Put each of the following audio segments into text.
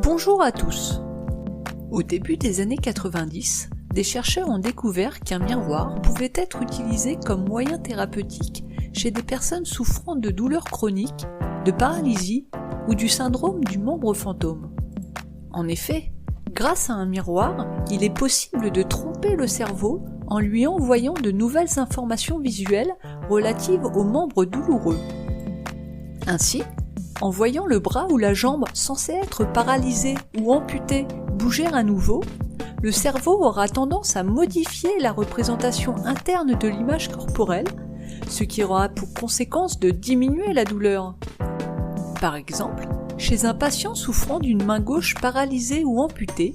Bonjour à tous. Au début des années 90, des chercheurs ont découvert qu'un miroir pouvait être utilisé comme moyen thérapeutique chez des personnes souffrant de douleurs chroniques, de paralysie ou du syndrome du membre fantôme. En effet, grâce à un miroir, il est possible de tromper le cerveau en lui envoyant de nouvelles informations visuelles relatives aux membres douloureux. Ainsi, en voyant le bras ou la jambe censé être paralysé ou amputé bouger à nouveau, le cerveau aura tendance à modifier la représentation interne de l'image corporelle, ce qui aura pour conséquence de diminuer la douleur. Par exemple, chez un patient souffrant d'une main gauche paralysée ou amputée,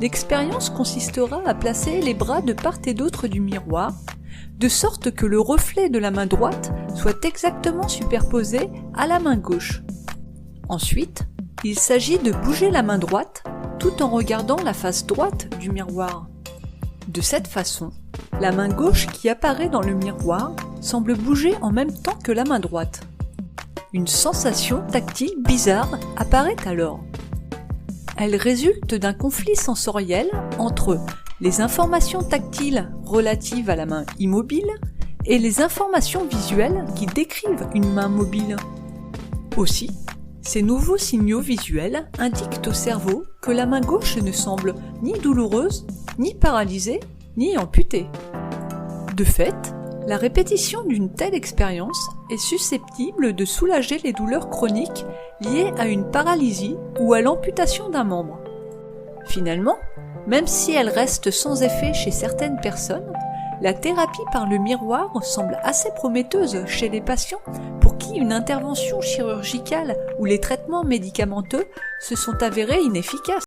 l'expérience consistera à placer les bras de part et d'autre du miroir, de sorte que le reflet de la main droite soit exactement superposé à la main gauche. Ensuite, il s'agit de bouger la main droite tout en regardant la face droite du miroir. De cette façon, la main gauche qui apparaît dans le miroir semble bouger en même temps que la main droite. Une sensation tactile bizarre apparaît alors. Elle résulte d'un conflit sensoriel entre les informations tactiles relatives à la main immobile et les informations visuelles qui décrivent une main mobile. Aussi, ces nouveaux signaux visuels indiquent au cerveau que la main gauche ne semble ni douloureuse, ni paralysée, ni amputée. De fait, la répétition d'une telle expérience est susceptible de soulager les douleurs chroniques liées à une paralysie ou à l'amputation d'un membre. Finalement, même si elle reste sans effet chez certaines personnes, la thérapie par le miroir semble assez prometteuse chez les patients pour qui une intervention chirurgicale ou les traitements médicamenteux se sont avérés inefficaces.